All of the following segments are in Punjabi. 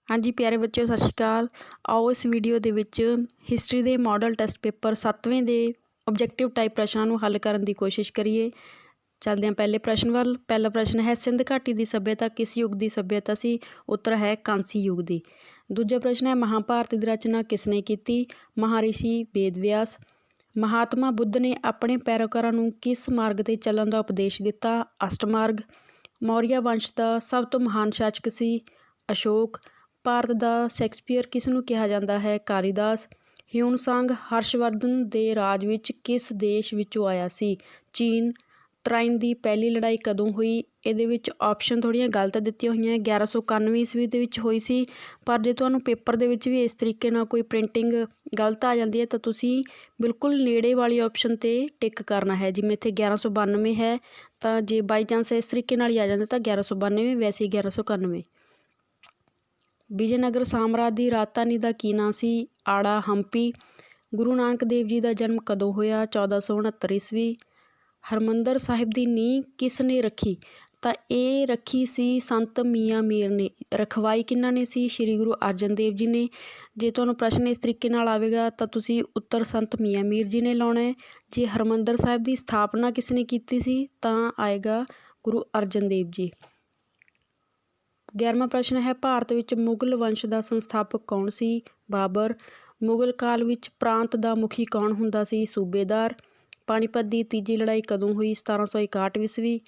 हाँ जी प्यारे बच्चों सत श्री अकाल। आओ इस वीडियो ਦੇ ਵਿੱਚ ਹਿਸਟਰੀ ਦੇ ਮਾਡਲ ਟੈਸਟ ਪੇਪਰ 7ਵੇਂ ਦੇ ਆਬਜੈਕਟਿਵ ਟਾਈਪ ਪ੍ਰਸ਼ਨਾਂ ਨੂੰ ਹੱਲ ਕਰਨ ਦੀ ਕੋਸ਼ਿਸ਼ ਕਰੀਏ। ਚੱਲਦੇ ਹਾਂ ਪਹਿਲੇ ਪ੍ਰਸ਼ਨ ਵੱਲ। ਪਹਿਲਾ ਪ੍ਰਸ਼ਨ ਹੈ ਸਿੰਧ ਘਾਟੀ ਦੀ ਸੱਭਿਅਤਾ ਕਿਸ ਯੁੱਗ ਦੀ ਸੱਭਿਅਤਾ ਸੀ? ਉੱਤਰ ਹੈ ਕਾਂਸੀ ਯੁੱਗ ਦੀ। ਦੂਜਾ ਪ੍ਰਸ਼ਨ ਹੈ ਮਹਾਭਾਰਤ ਦੀ ਰਚਨਾ ਕਿਸ ਨੇ ਕੀਤੀ? ਮਹਾਰਿਸ਼ੀ ਵੇਦ ਵਿਆਸ। ਮਹਾਤਮਾ ਬੁੱਧ ਨੇ ਆਪਣੇ ਪੈਰੋਕਾਰਾਂ ਨੂੰ ਕਿਸ ਮਾਰਗ 'ਤੇ ਚੱਲਣ ਦਾ ਉਪਦੇਸ਼ ਦਿੱਤਾ? ਅਸ਼ਟਮਾਰਗ। ਮੌਰੀਆ ਵੰਸ਼ ਦਾ ਸਭ ਤੋਂ ਮਹਾਨ ਸ਼ਾਸਕ ਸੀ? ਅਸ਼ੋਕ। ਭਾਰਤ ਦਾ ਸ਼ੇਕਸਪੀਅਰ ਕਿਸ ਨੂੰ ਕਿਹਾ ਜਾਂਦਾ ਹੈ? ਕਾਲੀਦਾਸ। ਹਿਊਨ-ਸਾਂਗ ਹਰਸ਼ਵਰਧਨ ਦੇ ਰਾਜ ਵਿੱਚ ਕਿਸ ਦੇਸ਼ ਵਿੱਚੋਂ ਆਇਆ ਸੀ? ਚੀਨ। ਤਰਾਇਨ ਦੀ ਪਹਿਲੀ ਲੜਾਈ ਕਦੋਂ ਹੋਈ? ਇਹਦੇ ਵਿੱਚ ਆਪਸ਼ਨ ਥੋੜ੍ਹੀਆਂ ਗਲਤ ਦਿੱਤੀਆਂ ਹੋਈਆਂ। 1191 ਈਸਵੀ ਦੇ ਵਿੱਚ ਹੋਈ ਸੀ, ਪਰ ਜੇ ਤੁਹਾਨੂੰ ਪੇਪਰ ਦੇ ਵਿੱਚ ਵੀ ਇਸ ਤਰੀਕੇ ਨਾਲ ਕੋਈ ਪ੍ਰਿੰਟਿੰਗ ਗਲਤ ਆ ਜਾਂਦੀ ਹੈ ਤਾਂ ਤੁਸੀਂ ਬਿਲਕੁਲ ਨੇੜੇ ਵਾਲੀ ਆਪਸ਼ਨ 'ਤੇ ਟਿਕ ਕਰਨਾ ਹੈ। ਜਿਵੇਂ ਇੱਥੇ 1192 ਹੈ ਤਾਂ ਜੇ ਬਾਈ ਚਾਂਸ ਇਸ ਤਰੀਕੇ ਨਾਲ ਹੀ ਆ ਜਾਂਦਾ ਤਾਂ 1192, ਵੈਸੇ 1191। ਵਿਜੇਨਗਰ ਸਾਮਰਾਜ ਦੀ ਰਾਜਧਾਨੀ ਦਾ ਕੀ ਨਾਂ ਸੀ? ਆੜਾ ਹੰਪੀ। ਗੁਰੂ ਨਾਨਕ ਦੇਵ ਜੀ ਦਾ ਜਨਮ ਕਦੋਂ ਹੋਇਆ? 1469 ਈਸਵੀ। ਹਰਿਮੰਦਰ ਸਾਹਿਬ ਦੀ ਨੀਂਹ ਕਿਸ ਨੇ ਰੱਖੀ? ਤਾਂ ਇਹ ਰੱਖੀ ਸੀ ਸੰਤ ਮੀਆਂ ਮੀਰ ਨੇ। ਰਖਵਾਈ ਕਿਹਨਾਂ ਨੇ ਸੀ? ਸ਼੍ਰੀ ਗੁਰੂ ਅਰਜਨ ਦੇਵ ਜੀ ਨੇ। ਜੇ ਤੁਹਾਨੂੰ ਪ੍ਰਸ਼ਨ ਇਸ ਤਰੀਕੇ ਨਾਲ ਆਵੇਗਾ ਤਾਂ ਤੁਸੀਂ ਉੱਤਰ ਸੰਤ ਮੀਆਂ ਮੀਰ ਜੀ ਨੇ ਲਾਉਣਾ ਹੈ। ਜੇ ਹਰਿਮੰਦਰ ਸਾਹਿਬ ਦੀ ਸਥਾਪਨਾ ਕਿਸ ਨੇ ਕੀਤੀ ਸੀ ਤਾਂ ਆਏਗਾ ਗੁਰੂ ਅਰਜਨ ਦੇਵ ਜੀ। 11ਵਾਂ ਪ੍ਰਸ਼ਨ ਹੈ ਭਾਰਤ ਵਿੱਚ ਮੁਗਲ ਵੰਸ਼ ਦਾ ਸੰਸਥਾਪਕ ਕੌਣ ਸੀ? ਬਾਬਰ। ਮੁਗਲ ਕਾਲ ਵਿੱਚ ਪ੍ਰਾਂਤ ਦਾ ਮੁਖੀ ਕੌਣ ਹੁੰਦਾ ਸੀ? ਸੂਬੇਦਾਰ। ਪਾਣੀਪਤ ਦੀ ਤੀਜੀ ਲੜਾਈ ਕਦੋਂ ਹੋਈ? 1761 ਈਸਵੀ।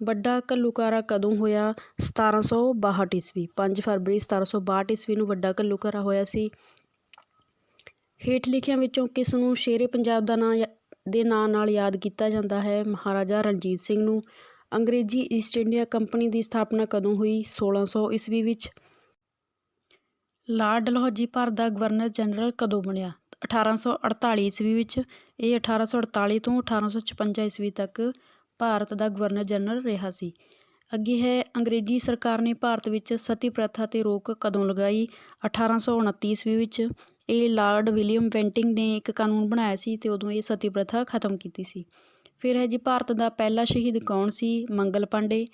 ਵੱਡਾ ਘੱਲੂਘਾਰਾ ਕਦੋਂ ਹੋਇਆ? 1762 ਈਸਵੀ। 5 ਫਰਵਰੀ 1762 ਈਸਵੀ ਨੂੰ ਵੱਡਾ ਘੱਲੂਘਾਰਾ ਹੋਇਆ ਸੀ। ਹੇਠ ਲਿਖਿਆਂ ਵਿੱਚੋਂ ਕਿਸ ਨੂੰ ਸ਼ੇਰੇ ਪੰਜਾਬ ਦੇ ਨਾਂ ਨਾਲ ਯਾਦ ਕੀਤਾ ਜਾਂਦਾ ਹੈ? ਮਹਾਰਾਜਾ ਰਣਜੀਤ ਸਿੰਘ ਨੂੰ। ਅੰਗਰੇਜ਼ੀ ਈਸਟ ਇੰਡੀਆ ਕੰਪਨੀ ਦੀ ਸਥਾਪਨਾ ਕਦੋਂ ਹੋਈ? 1600 ਈਸਵੀ ਵਿੱਚ। ਲਾਰਡ ਡਲਹੌਜ਼ੀ ਭਾਰਤ ਦਾ ਗਵਰਨਰ ਜਨਰਲ ਕਦੋਂ ਬਣਿਆ? 1848 ਈਸਵੀ ਵਿੱਚ। ਇਹ 1848 ਤੋਂ 1856 ਈਸਵੀ ਤੱਕ ਭਾਰਤ ਦਾ ਗਵਰਨਰ ਜਨਰਲ ਰਿਹਾ ਸੀ। ਅੱਗੇ ਹੈ ਅੰਗਰੇਜ਼ੀ ਸਰਕਾਰ ਨੇ ਭਾਰਤ ਵਿੱਚ ਸਤੀ ਪ੍ਰਥਾ 'ਤੇ ਰੋਕ ਕਦੋਂ ਲਗਾਈ? 1829 ਈਸਵੀ ਵਿੱਚ। ਇਹ ਲਾਰਡ ਵਿਲੀਅਮ ਬੈਂਟਿੰਗ ਨੇ ਇੱਕ ਕਾਨੂੰਨ ਬਣਾਇਆ ਸੀ ਅਤੇ ਉਦੋਂ ਇਹ ਸਤੀ ਪ੍ਰਥਾ ਖਤਮ ਕੀਤੀ ਸੀ। ਫਿਰ ਹੈ ਜੀ ਭਾਰਤ ਦਾ ਪਹਿਲਾ ਸ਼ਹੀਦ ਕੌਣ ਸੀ? ਮੰਗਲ ਪਾਂਡੇ।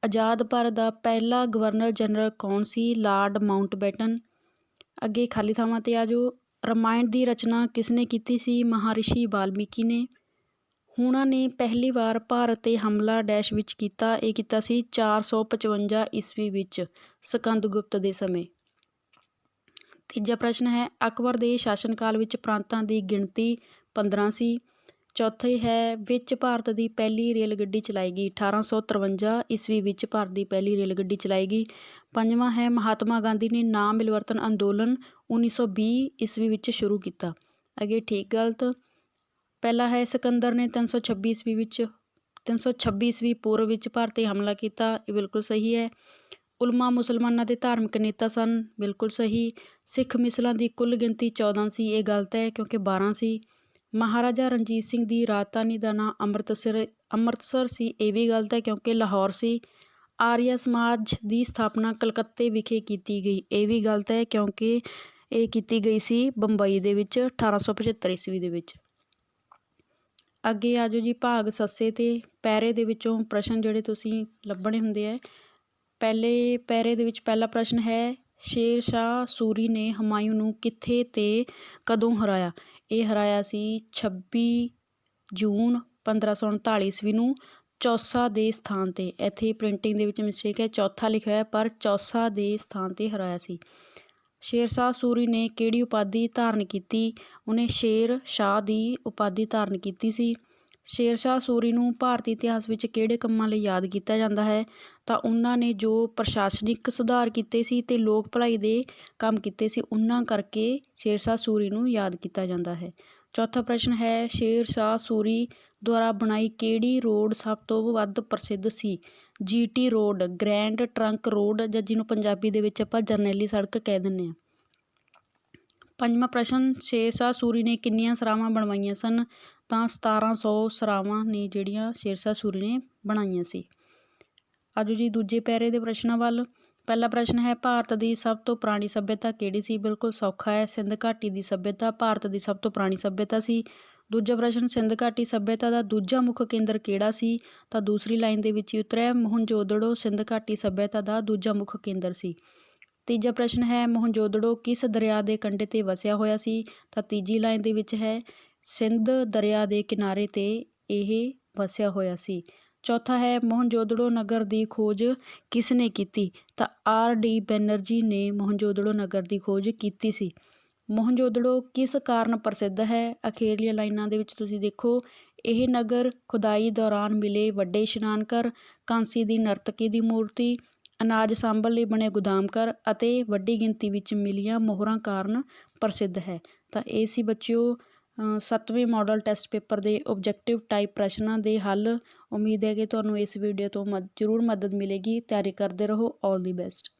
ਆਜ਼ਾਦ ਭਾਰਤ ਦਾ ਪਹਿਲਾ ਗਵਰਨਰ ਜਨਰਲ ਕੌਣ ਸੀ? Lord Mountbatten. ਅੱਗੇ ਖਾਲੀ ਥਾਵਾਂ 'ਤੇ ਆ ਜਾਓ। ਰਾਮਾਇਣ ਦੀ ਰਚਨਾ ਕਿਸ ਨੇ ਕੀਤੀ ਸੀ? ਮਹਾਰਿਸ਼ੀ ਵਾਲਮੀਕੀ ਨੇ। ਹੂਣਾਂ ਨੇ ਪਹਿਲੀ ਵਾਰ ਭਾਰਤ 'ਤੇ ਹਮਲਾ ਡੈਸ਼ ਵਿੱਚ ਕੀਤਾ? ਇਹ ਕੀਤਾ ਸੀ 455 ਈਸਵੀ ਵਿੱਚ ਸਕੰਦਗੁਪਤ ਦੇ ਸਮੇਂ। ਤੀਜਾ ਪ੍ਰਸ਼ਨ ਹੈ ਅਕਬਰ ਦੇ ਸ਼ਾਸਨ ਕਾਲ ਵਿੱਚ ਪ੍ਰਾਂਤਾਂ ਦੀ ਗਿਣਤੀ 15 ਸੀ। ਚੌਥੀ ਹੈ ਵਿੱਚ ਭਾਰਤ ਦੀ ਪਹਿਲੀ ਰੇਲ ਗੱਡੀ ਚਲਾਈ ਗਈ? 1853 ਈਸਵੀ ਵਿੱਚ ਭਾਰਤ ਦੀ ਪਹਿਲੀ ਰੇਲ ਗੱਡੀ ਚਲਾਈ ਗਈ। ਪੰਜਵਾਂ ਹੈ ਮਹਾਤਮਾ ਗਾਂਧੀ ਨੇ ਨਾ ਮਿਲਵਰਤਨ ਅੰਦੋਲਨ 1920 ਈਸਵੀ ਵਿੱਚ ਸ਼ੁਰੂ ਕੀਤਾ। ਅੱਗੇ ਠੀਕ ਗਲਤ। ਪਹਿਲਾ ਹੈ ਸਿਕੰਦਰ ਨੇ 326 ਈਸਵੀ ਪੂਰਵ ਵਿੱਚ ਭਾਰਤ 'ਤੇ ਹਮਲਾ ਕੀਤਾ। ਇਹ ਬਿਲਕੁਲ ਸਹੀ ਹੈ। ਉਲਮਾ ਮੁਸਲਮਾਨਾਂ ਦੇ ਧਾਰਮਿਕ ਨੇਤਾ ਸਨ। ਬਿਲਕੁਲ ਸਹੀ। ਸਿੱਖ ਮਿਸਲਾਂ ਦੀ ਕੁੱਲ ਗਿਣਤੀ 14 ਸੀ। ਇਹ ਗਲਤ ਹੈ ਕਿਉਂਕਿ 12 ਸੀ। ਮਹਾਰਾਜਾ ਰਣਜੀਤ ਸਿੰਘ ਦੀ ਰਾਜਧਾਨੀ ਦਾ ਨਾਂ ਅੰਮ੍ਰਿਤਸਰ ਸੀ। ਇਹ ਵੀ ਗਲਤ ਹੈ ਕਿਉਂਕਿ ਲਾਹੌਰ ਸੀ। ਆਰੀਆ ਸਮਾਜ ਦੀ ਸਥਾਪਨਾ ਕਲਕੱਤੇ ਵਿਖੇ ਕੀਤੀ ਗਈ। ਇਹ ਵੀ ਗਲਤ ਹੈ ਕਿਉਂਕਿ ਇਹ ਕੀਤੀ ਗਈ ਸੀ ਬੰਬਈ ਦੇ ਵਿੱਚ 1875 ਈਸਵੀ ਦੇ ਵਿੱਚ। ਅੱਗੇ ਆ ਜਾਓ ਜੀ ਭਾਗ ਸੱਸੇ ਤੇ ਪੈਰੇ ਦੇ ਵਿੱਚੋਂ ਪ੍ਰਸ਼ਨ ਜਿਹੜੇ ਤੁਸੀਂ ਲੱਭਣੇ ਹੁੰਦੇ ਹੈ। ਪਹਿਲੇ ਪੈਰੇ ਦੇ ਵਿੱਚ ਪਹਿਲਾ ਪ੍ਰਸ਼ਨ ਹੈ ਸ਼ੇਰ ਸ਼ਾਹ ਸੂਰੀ ਨੇ ਹੁਮਾਯੂੰ ਨੂੰ ਕਿੱਥੇ ਤੇ ਕਦੋਂ ਹਰਾਇਆ? ਇਹ ਹਰਾਇਆ ਸੀ 26 ਜੂਨ 1539 ਈਸਵੀ ਨੂੰ ਚੌਸਾ ਦੇ ਸਥਾਨ 'ਤੇ। ਇੱਥੇ ਪ੍ਰਿੰਟਿੰਗ ਦੇ ਵਿੱਚ ਮਿਸਟੇਕ ਹੈ, ਚੌਥਾ ਲਿਖਿਆ ਹੋਇਆ ਪਰ ਚੌਸਾ ਦੇ ਸਥਾਨ 'ਤੇ ਹਰਾਇਆ ਸੀ। ਸ਼ੇਰ ਸ਼ਾਹ ਸੂਰੀ ਨੇ ਕਿਹੜੀ ਉਪਾਧੀ ਧਾਰਨ ਕੀਤੀ? ਉਹਨੇ ਸ਼ੇਰ ਸ਼ਾਹ ਦੀ ਉਪਾਧੀ ਧਾਰਨ ਕੀਤੀ ਸੀ। ਸ਼ੇਰ ਸ਼ਾਹ ਸੂਰੀ ਨੂੰ ਭਾਰਤੀ ਇਤਿਹਾਸ ਵਿੱਚ ਕਿਹੜੇ ਕੰਮਾਂ ਲਈ ਯਾਦ ਕੀਤਾ ਜਾਂਦਾ ਹੈ? ਤਾਂ ਉਹਨਾਂ ਨੇ ਜੋ ਪ੍ਰਸ਼ਾਸਨਿਕ ਸੁਧਾਰ ਕੀਤੇ ਸੀ ਅਤੇ ਲੋਕ ਭਲਾਈ ਦੇ ਕੰਮ ਕੀਤੇ ਸੀ, ਉਹਨਾਂ ਕਰਕੇ ਸ਼ੇਰ ਸ਼ਾਹ ਸੂਰੀ ਨੂੰ ਯਾਦ ਕੀਤਾ ਜਾਂਦਾ ਹੈ। ਚੌਥਾ ਪ੍ਰਸ਼ਨ ਹੈ ਸ਼ੇਰ ਸ਼ਾਹ ਸੂਰੀ ਦੁਆਰਾ ਬਣਾਈ ਕਿਹੜੀ ਰੋਡ ਸਭ ਤੋਂ ਵੱਧ ਪ੍ਰਸਿੱਧ ਸੀ? GT road, grand trunk road, ਜਾਂ ਜਿਹਨੂੰ ਪੰਜਾਬੀ ਦੇ ਵਿੱਚ ਆਪਾਂ ਜਰਨੈਲੀ ਸੜਕ ਕਹਿ ਦਿੰਦੇ ਹਾਂ। ਪੰਜਵਾਂ ਪ੍ਰਸ਼ਨ ਸ਼ੇਰ ਸ਼ਾਹ ਸੂਰੀ ਨੇ ਕਿੰਨੀਆਂ ਸਰਾਵਾਂ ਬਣਵਾਈਆਂ ਸਨ? ਤਾਂ 1700 ਸਰਾਵਾਂ ਨੇ ਜਿਹੜੀਆਂ ਸ਼ੇਰ ਸ਼ਾਹ ਸੂਰੀ ਨੇ ਬਣਾਈਆਂ ਸੀ। ਆਜੋ ਜੀ ਦੂਜੇ ਪੈਰੇ ਦੇ ਪ੍ਰਸ਼ਨਾਂ ਵੱਲ। ਪਹਿਲਾ ਪ੍ਰਸ਼ਨ ਹੈ ਭਾਰਤ ਦੀ ਸਭ ਤੋਂ ਪੁਰਾਣੀ ਸੱਭਿਅਤਾ ਕਿਹੜੀ ਸੀ? ਬਿਲਕੁਲ ਸੌਖਾ ਹੈ, ਸਿੰਧ ਘਾਟੀ ਦੀ ਸੱਭਿਅਤਾ ਭਾਰਤ ਦੀ ਸਭ ਤੋਂ ਪੁਰਾਣੀ ਸੱਭਿਅਤਾ ਸੀ। ਦੂਜਾ ਪ੍ਰਸ਼ਨ ਸਿੰਧ ਘਾਟੀ ਸੱਭਿਅਤਾ ਦਾ ਦੂਜਾ ਮੁੱਖ ਕੇਂਦਰ ਕਿਹੜਾ ਸੀ? ਤਾਂ ਦੂਸਰੀ ਲਾਈਨ ਦੇ ਵਿੱਚ ਹੀ ਉੱਤਰ ਹੈ ਮੋਹਨਜੋਦੜੋ ਸਿੰਧ ਘਾਟੀ ਸੱਭਿਅਤਾ ਦਾ ਦੂਜਾ ਮੁੱਖ ਕੇਂਦਰ ਸੀ। ਤੀਜਾ ਪ੍ਰਸ਼ਨ ਹੈ ਮੋਹਨਜੋਦੜੋ ਕਿਸ ਦਰਿਆ ਦੇ ਕੰਢੇ 'ਤੇ ਵਸਿਆ ਹੋਇਆ ਸੀ? ਤਾਂ ਤੀਜੀ ਲਾਈਨ ਦੇ ਵਿੱਚ ਹੈ ਸਿੰਧ ਦਰਿਆ ਦੇ ਕਿਨਾਰੇ 'ਤੇ ਇਹ ਵਸਿਆ ਹੋਇਆ ਸੀ। ਚੌਥਾ ਹੈ ਮੋਹਨਜੋਦੜੋ ਨਗਰ ਦੀ ਖੋਜ ਕਿਸ ਨੇ ਕੀਤੀ? ਤਾਂ R.D. ਬੈਨਰਜੀ ਨੇ ਮੋਹਨਜੋਦੜੋ ਨਗਰ ਦੀ ਖੋਜ ਕੀਤੀ ਸੀ। ਮੋਹਨਜੋਦੜੋ ਕਿਸ ਕਾਰਨ ਪ੍ਰਸਿੱਧ ਹੈ? ਅਖੀਰਲੀਆਂ ਲਾਈਨਾਂ ਦੇ ਵਿੱਚ ਤੁਸੀਂ ਦੇਖੋ, ਇਹ ਨਗਰ ਖੁਦਾਈ ਦੌਰਾਨ ਮਿਲੇ ਵੱਡੇ ਇਸ਼ਨਾਨ ਘਰ, ਕਾਂਸੀ ਦੀ ਨਰਤਕੀ ਦੀ ਮੂਰਤੀ, ਅਨਾਜ ਸਾਂਭਣ ਲਈ ਬਣੇ ਗੋਦਾਮ ਘਰ ਅਤੇ ਵੱਡੀ ਗਿਣਤੀ ਵਿੱਚ ਮਿਲੀਆਂ ਮੋਹਰਾਂ ਕਾਰਨ ਪ੍ਰਸਿੱਧ ਹੈ। ਤਾਂ ਇਹ ਸੀ ਬੱਚਿਓ 7ਵੇਂ ਮਾਡਲ ਟੈਸਟ ਪੇਪਰ ਦੇ ਓਬਜੈਕਟਿਵ ਟਾਈਪ ਪ੍ਰਸ਼ਨਾਂ ਦੇ ਹੱਲ। ਉਮੀਦ ਹੈ ਕਿ ਤੁਹਾਨੂੰ ਇਸ ਵੀਡੀਓ ਤੋਂ ਜ਼ਰੂਰ ਮਦਦ ਮਿਲੇਗੀ। ਤਿਆਰੀ ਕਰਦੇ ਰਹੋ। ਆਲ ਦੀ ਬੈਸਟ।